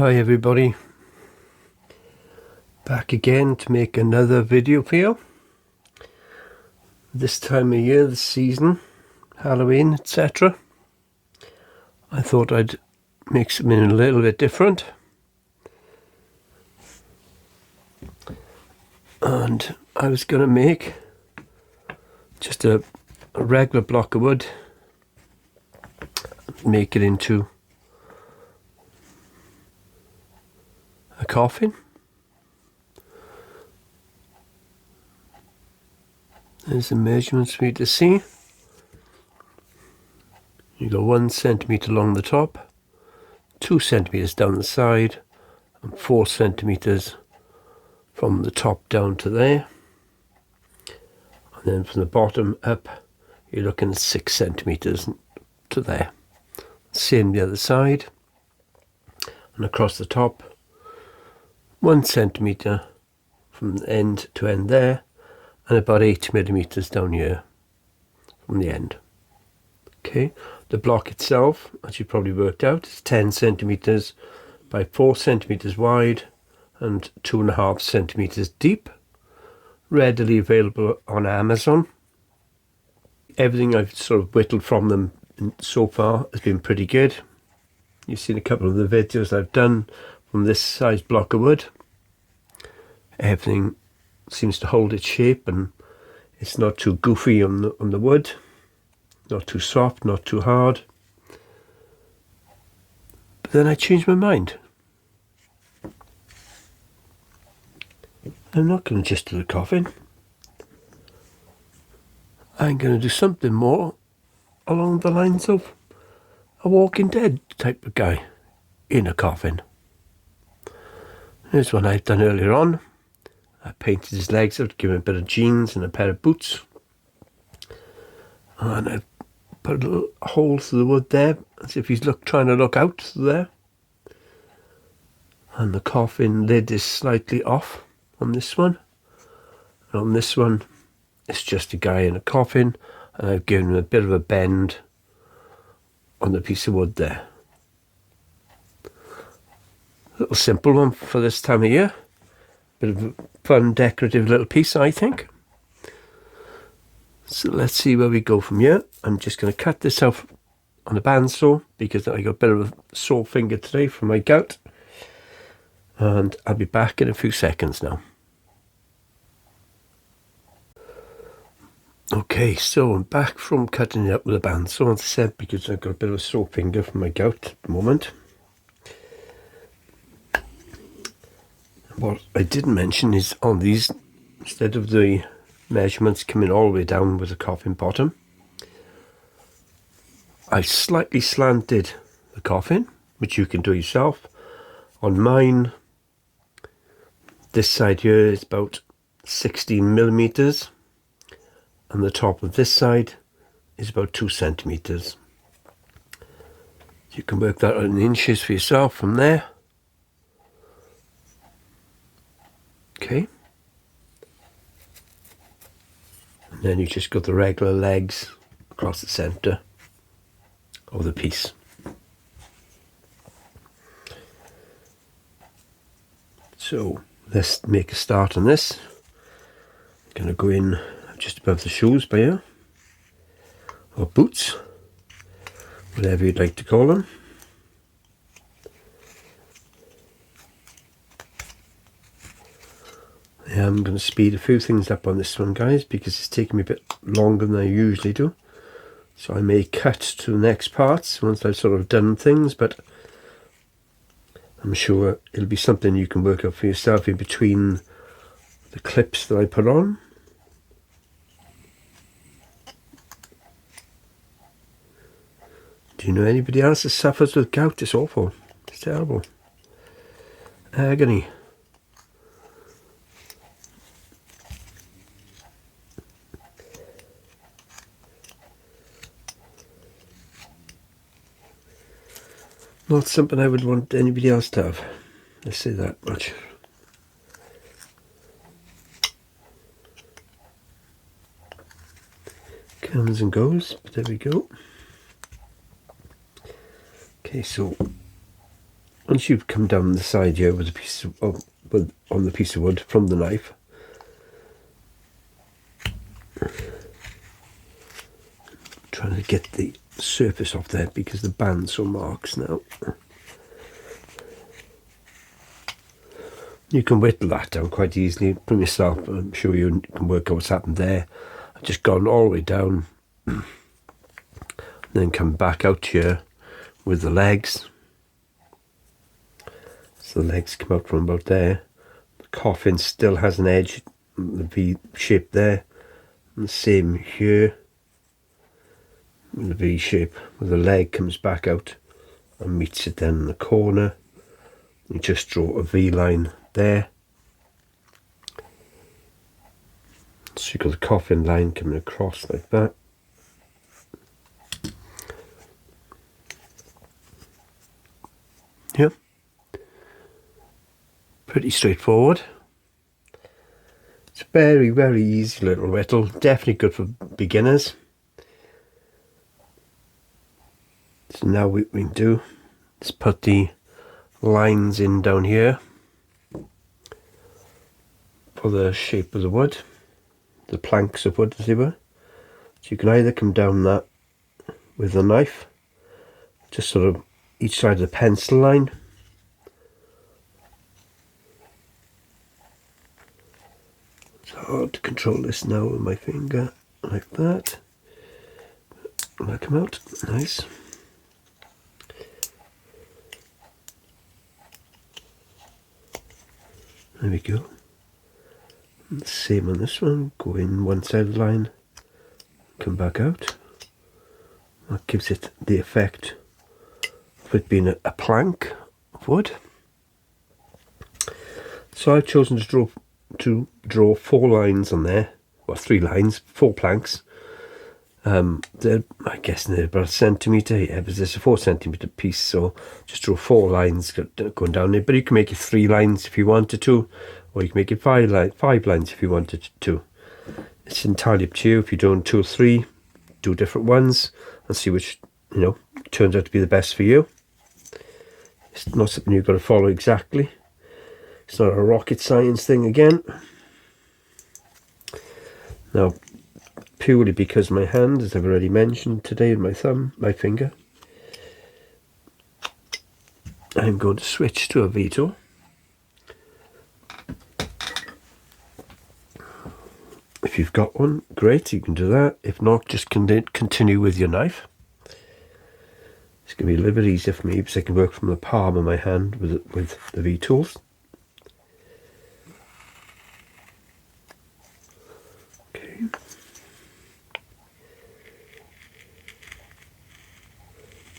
Hi everybody, back again to make another video for you. This time of year, the season, Halloween, etc. I thought I'd make something a little bit different. And I was going to make just a regular block of wood, make it into a coffin. There's the measurements for you to see. You go 1 centimetre along the top, 2 centimetres down the side, and 4 centimetres from the top down to there. And then from the bottom up, you're looking at 6 centimetres to there. Same the other side. And across the top, 1 centimetre from end to end there, and about 8 millimetres down here from the end. Okay, the block itself, as you probably worked out, is 10 centimetres by 4 centimetres wide and 2.5 centimetres deep. Readily available on Amazon. Everything I've sort of whittled from them so far has been pretty good. You've seen a couple of the videos I've done from this size block of wood. Everything seems to hold its shape, and it's not too goofy on the wood, not too soft, not too hard. But then I changed my mind. I'm not going to just do the coffin. I'm going to do something more along the lines of a Walking Dead type of guy in a coffin. Here's one I've done earlier on. I painted his legs out, given him a bit of jeans and a pair of boots. And I've put a little hole through the wood there, as if he's trying to look out through there. And the coffin lid is slightly off on this one. And on this one, it's just a guy in a coffin, and I've given him a bit of a bend on the piece of wood there. A little simple one for this time of year. Bit of a fun, decorative little piece, I think. So let's see where we go from here. I'm just going to cut this out on a bandsaw because I got a bit of a sore finger today from my gout. And I'll be back in a few seconds now. Okay, so I'm back from cutting it up with a bandsaw, as I said, because I've got a bit of a sore finger from my gout at the moment. What I didn't mention is on these, instead of the measurements coming all the way down with the coffin bottom, I slightly slanted the coffin, which you can do yourself. On mine, this side here is about 16 millimetres, and the top of this side is about 2 centimetres. You can work that out in inches for yourself from there. Okay, and then you just got the regular legs across the centre of the piece. So let's make a start on this. I'm going to go in just above the shoes by here, or boots, whatever you'd like to call them. I'm going to speed a few things up on this one, guys, because it's taking me a bit longer than I usually do. So I may cut to the next parts once I've sort of done things, but I'm sure it'll be something you can work out for yourself in between the clips that I put on. Do you know anybody else that suffers with gout? It's awful. It's terrible. Agony. Not something I would want anybody else to have. Let's say that much. Comes and goes, but there we go. Okay, so once you've come down the side here with a piece of on the piece of wood from the knife, trying to get the surface off there because the band's so marks now. You can whittle that down quite easily from yourself. I'm sure you can work out what's happened there. I've just gone all the way down, then come back out here with the legs. So the legs come out from about there. The coffin still has an edge, the V shape there, and the same here with the V shape, where the leg comes back out and meets it then in the corner. You just draw a V line there. So you've got the coffin line coming across like that. Yeah. Pretty straightforward. It's a very, very easy little whittle. Definitely good for beginners. So now what we can do is put the lines in down here for the shape of the wood, the planks of wood as they were. So you can either come down that with a knife, just sort of each side of the pencil line. It's hard to control this now with my finger, like that. Will that come out? Nice. There we go. And same on this one, go in one side of the line, come back out. That gives it the effect of it being a plank of wood. So I've chosen to draw 4 lines on there, well 3 lines, 4 planks. They're, I guess they're about 1 centimetre, yeah, but there's a 4 centimetre piece, so just draw 4 lines going down there. But you can make it 3 lines if you wanted to, or you can make it 5 lines if you wanted to. It's entirely up to you. If you're doing 2 or 3, do different ones and see which, turns out to be the best for you. It's not something you've got to follow exactly. It's not a rocket science thing again. Now, purely because my hand, as I've already mentioned today, with my finger, I'm going to switch to a veto. If you've got one, great, you can do that. If not, just continue with your knife. It's going to be a little bit easier for me because I can work from the palm of my hand with the V-tools. Okay.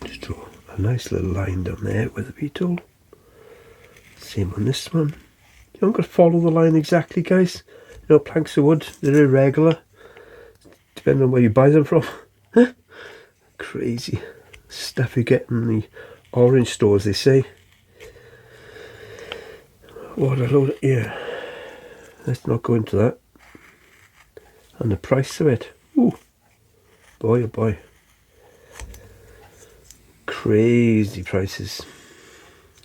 Just draw a nice little line down there with the V-tool. Same on this one. You don't got to follow the line exactly, guys. Planks of wood, they're irregular, depending on where you buy them from. Crazy stuff you get in the orange stores, they say. What a load of, yeah. Let's not go into that. And the price of it, ooh, boy oh boy. Crazy prices.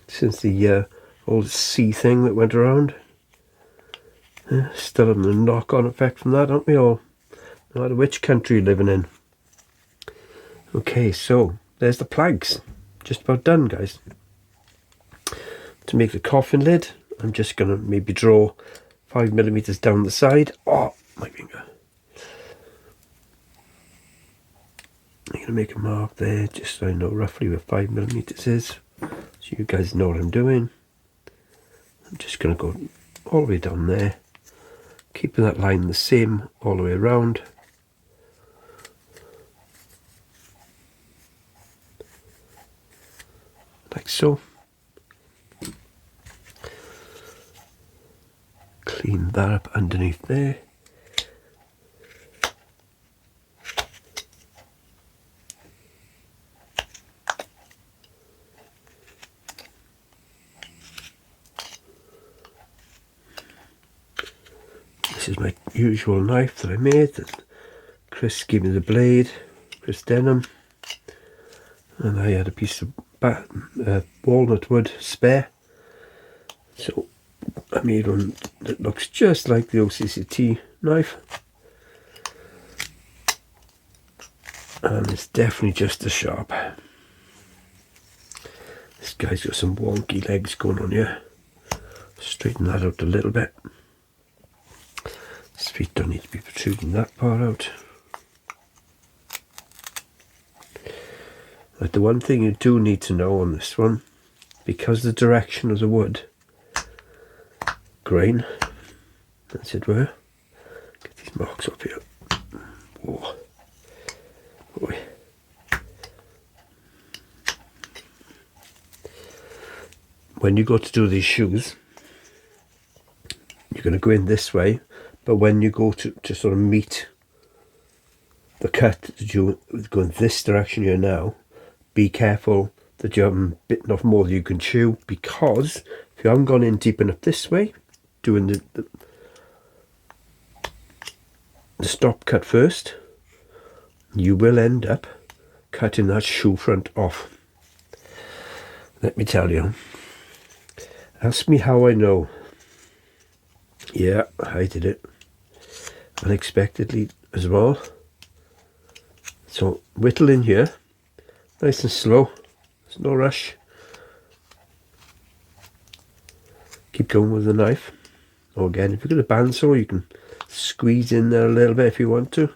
Since the old sea thing that went around. Still having a knock-on effect from that, aren't we all? No matter which country you're living in. Okay, so there's the planks. Just about done, guys. To make the coffin lid, I'm just going to maybe draw 5mm down the side. Oh, my finger. I'm going to make a mark there, just so I know roughly where 5mm is. So you guys know what I'm doing. I'm just going to go all the way down there. Keeping that line the same all the way around. Like so. Clean that up underneath there. This is my usual knife that I made. That Chris gave me the blade, Chris Denham, and I had a piece of walnut wood spare. So I made one that looks just like the OCCT knife, and it's definitely just as sharp. This guy's got some wonky legs going on here. Straighten that out a little bit. His feet don't need to be protruding that far out. But the one thing you do need to know on this one, because the direction of the wood grain, as it were, get these marks up here. Whoa. Boy. When you go to do these shoes, you're going to go in this way, but when you go to sort of meet the cut that you go in this direction here now, be careful that you haven't bitten off more than you can chew, because if you haven't gone in deep enough this way, doing the stop cut first, you will end up cutting that shoe front off. Let me tell you. Ask me how I know. Yeah, I did it unexpectedly as well. So whittle in here, nice and slow. There's no rush. Keep going with the knife. Or again, if you've got a bandsaw, you can squeeze in there a little bit if you want to.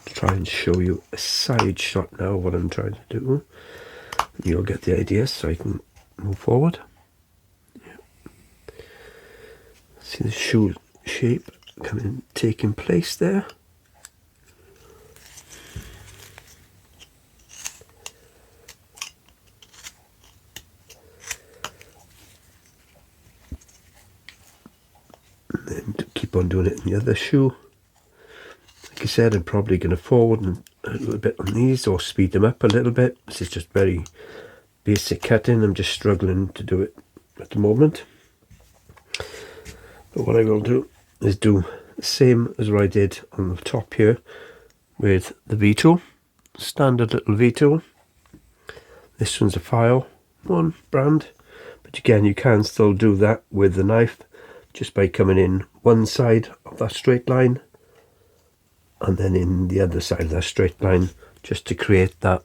Try and show you a side shot now of what I'm trying to do. You'll get the idea, so I can move forward. Yeah. See the shoe shape taking place there. And then keep on doing it in the other shoe. Like I said, I'm probably going to forward a little bit on these or speed them up a little bit. This is just very basic cutting. I'm just struggling to do it at the moment. But what I will do is do the same as what I did on the top here with the V-tool. Standard little V-tool. This one's a file one brand. But again, you can still do that with the knife just by coming in one side of that straight line and then in the other side of that straight line, just to create that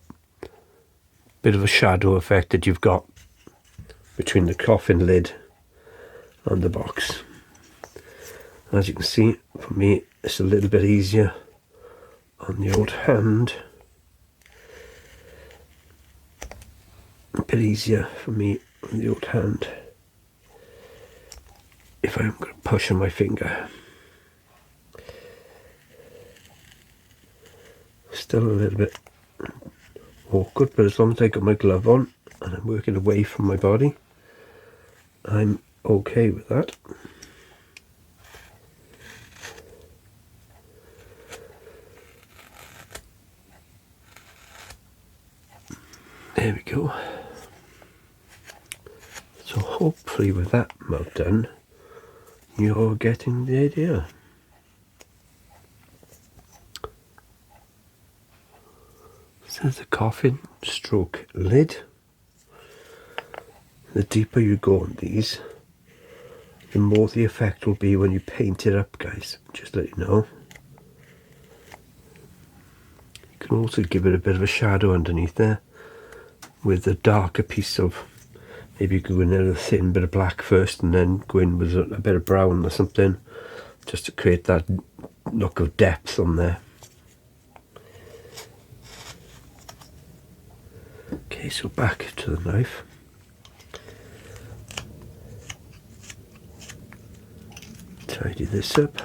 bit of a shadow effect that you've got between the coffin lid and the box. As you can see, for me it's a little bit easier on the old hand. A bit easier for me on the old hand if I'm going to push on my finger. Still a little bit awkward, but as long as I got my glove on and I'm working away from my body, I'm okay with that. There we go. So hopefully with that mount done, you're getting the idea. So there's a coffin stroke lid. The deeper you go on these, the more the effect will be when you paint it up, guys. Just let you know. You can also give it a bit of a shadow underneath there with a darker piece of, maybe you could go in there with a thin bit of black first and then go in with a bit of brown or something, just to create that look of depth on there. Okay, so back to the knife. Tidy this up.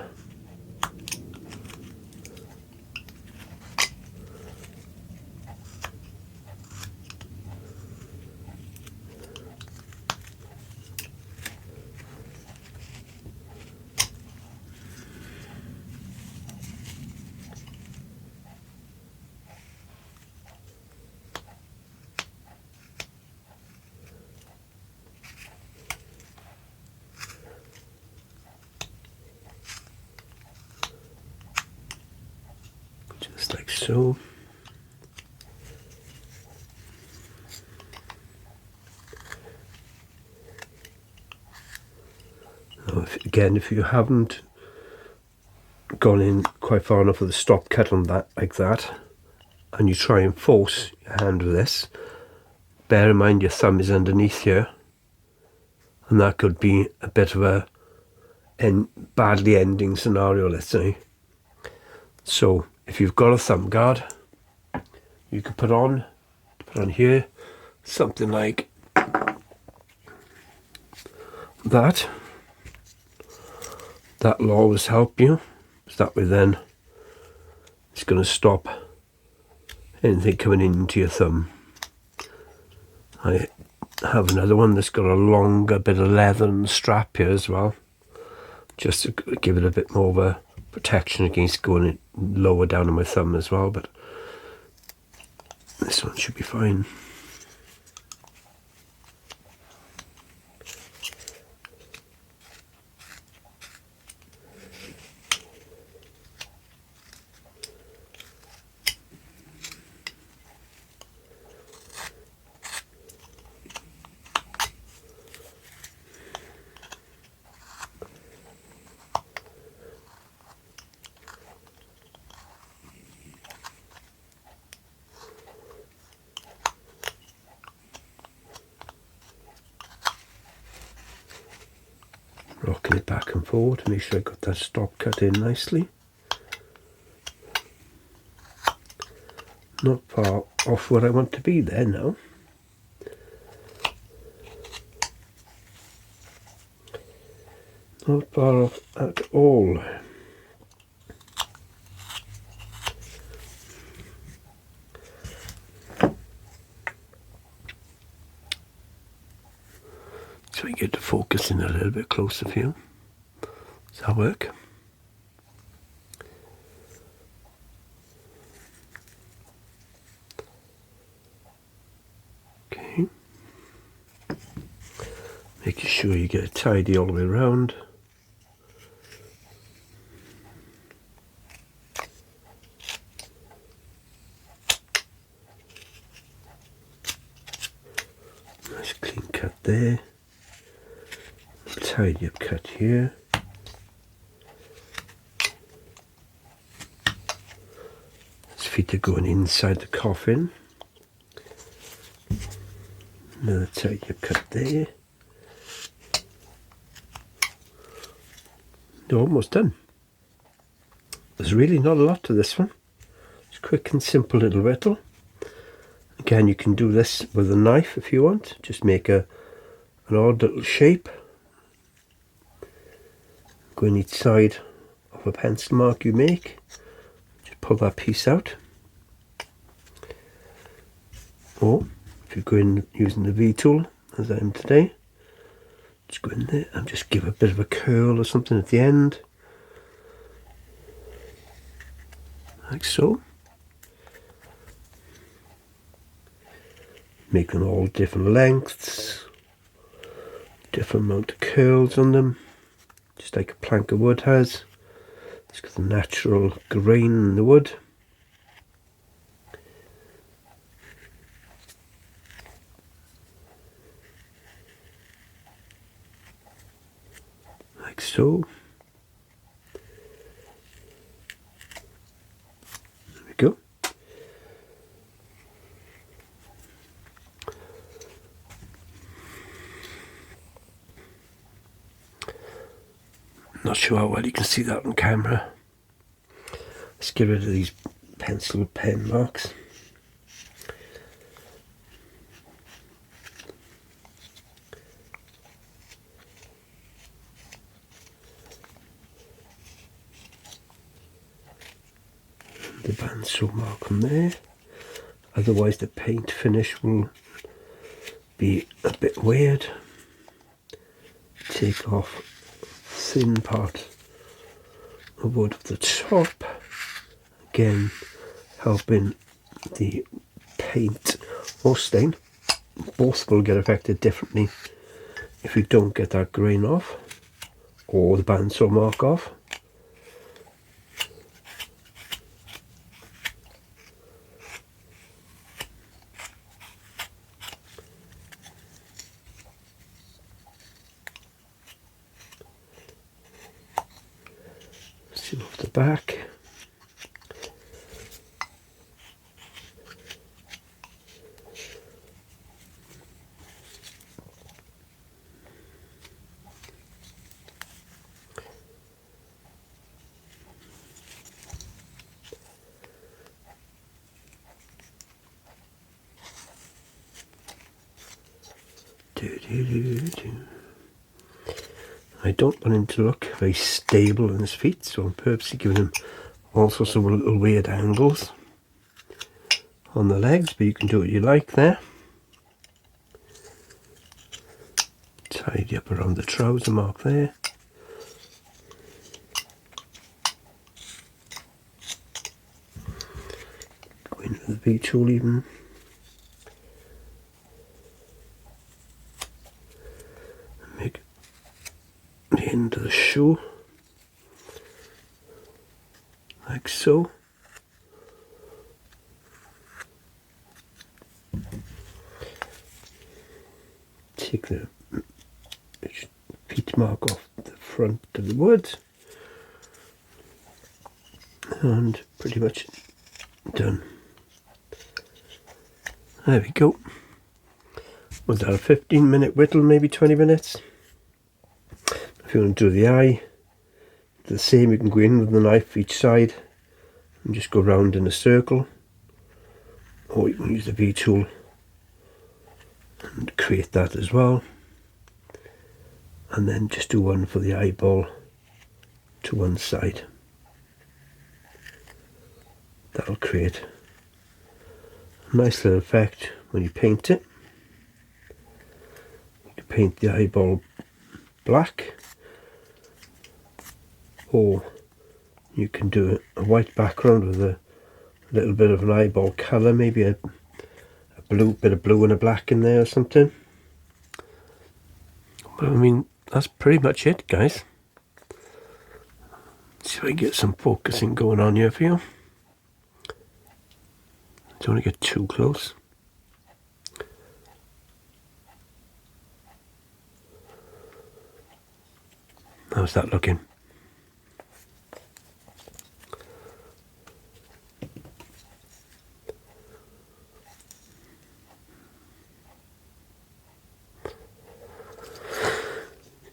Just like so. Now if you haven't gone in quite far enough with the stop cut on that like that, and you try and force your hand with this, bear in mind your thumb is underneath here, and that could be a bit of a badly ending scenario, let's say. So if you've got a thumb guard, you could put on here something like that. That'll always help you, so that way then it's going to stop anything coming into your thumb. I have another one that's got a longer bit of leather and strap here as well, just to give it a bit more of a protection against going lower down on my thumb as well, but this one should be fine. Rocking it back and forward to make sure I got that stop cut in nicely. Not far off where I want to be there now. Not far off at all. So we get to focus in a little bit closer for you. Does that work? Okay. Making sure you get it tidy all the way around. Nice clean cut there. Tidy up cut here. His feet are going inside the coffin. Another tidy up cut there. They're almost done. There's really not a lot to this one. It's a quick and simple little whittle. Again, you can do this with a knife if you want. Just make an odd little shape. Go on each side of a pencil mark you make. Just pull that piece out. Or if you go in using the V tool, as I am today, just go in there and just give a bit of a curl or something at the end. Like so. Make them all different lengths, different amount of curls on them. Just like a plank of wood has. It's got the natural grain in the wood. Like so. There we go. Not sure how well you can see that on camera. Let's get rid of these pencil pen marks. The bandsaw mark on there. Otherwise the paint finish will be a bit weird. Take off thin part of wood at the top, again helping the paint or stain. Both will get affected differently if you don't get that grain off or the bandsaw mark off. back. I don't want him to look very stable in his feet, so I'm purposely giving him all sorts of little weird angles on the legs, but you can do what you like there. Tidy up around the trouser mark there. Go in with the V-tool even. Make the end of the shoe like so. Take the feet mark off the front of the wood, and pretty much done. There we go. Was that a 15-minute whittle, maybe 20 minutes? If you want to do the eye, the same, you can go in with the knife each side and just go round in a circle, or you can use the V-tool and create that as well, and then just do one for the eyeball to one side. That'll create a nice little effect when you paint it. You can paint the eyeball black, or you can do a white background with a little bit of an eyeball colour, maybe a bit of blue and a black in there or something. But I mean, that's pretty much it, guys. Let's see if I can get some focusing going on here for you. Don't want to get too close. How's that looking?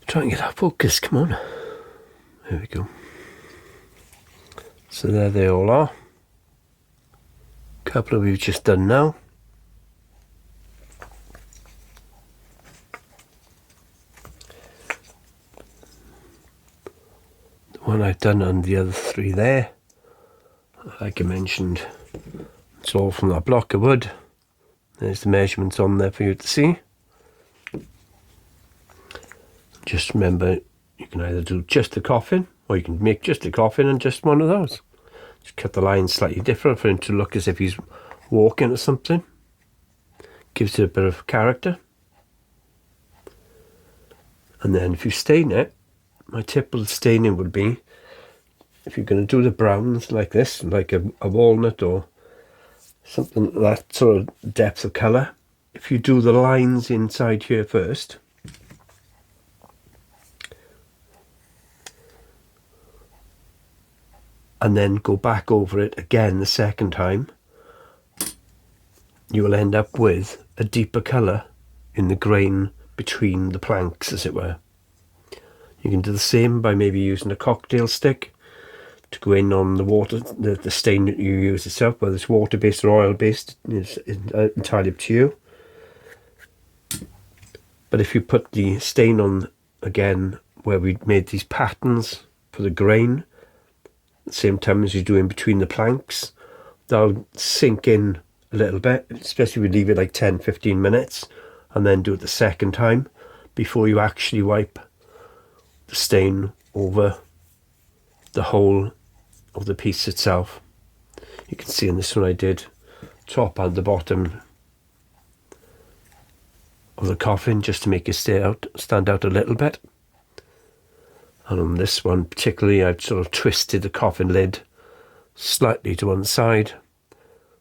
Try and get that focus, come on. There we go. So there they all are. Couple of we've just done now. The one I've done on the other three there, like I mentioned, it's all from that block of wood. There's the measurements on there for you to see. Just remember, you can either do just the coffin, or you can make just a coffin and just one of those. Just cut the lines slightly different for him to look as if he's walking or something. Gives it a bit of character. And then if you stain it, my tip with staining would be, if you're going to do the browns like this, like a walnut or something, that sort of depth of colour, if you do the lines inside here first, and then go back over it again the second time, you will end up with a deeper colour in the grain between the planks, as it were. You can do the same by maybe using a cocktail stick to go in on the water, the stain that you use itself, whether it's water-based or oil-based, is entirely up to you. But if you put the stain on again where we made these patterns for the grain, at the same time as you do in between the planks, they'll sink in a little bit, especially if you leave it like 10-15 minutes and then do it the second time before you actually wipe the stain over the whole of the piece itself. You can see in this one I did top and the bottom of the coffin just to make it stand out a little bit. And on this one particularly, I've sort of twisted the coffin lid slightly to one side.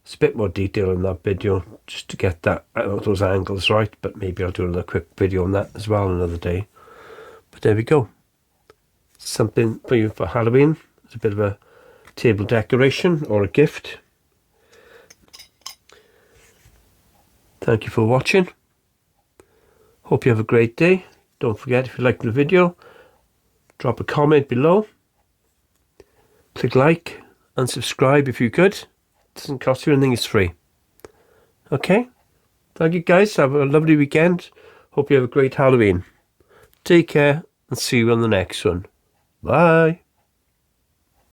It's a bit more detail in that video just to get those angles right, but maybe I'll do another quick video on that as well another day. But there we go. Something for you for Halloween. It's a bit of a table decoration or a gift. Thank you for watching. Hope you have a great day. Don't forget, if you liked the video, drop a comment below. Click like and subscribe if you could. It doesn't cost you anything, it's free. Okay? Thank you guys. Have a lovely weekend. Hope you have a great Halloween. Take care and see you on the next one. Bye.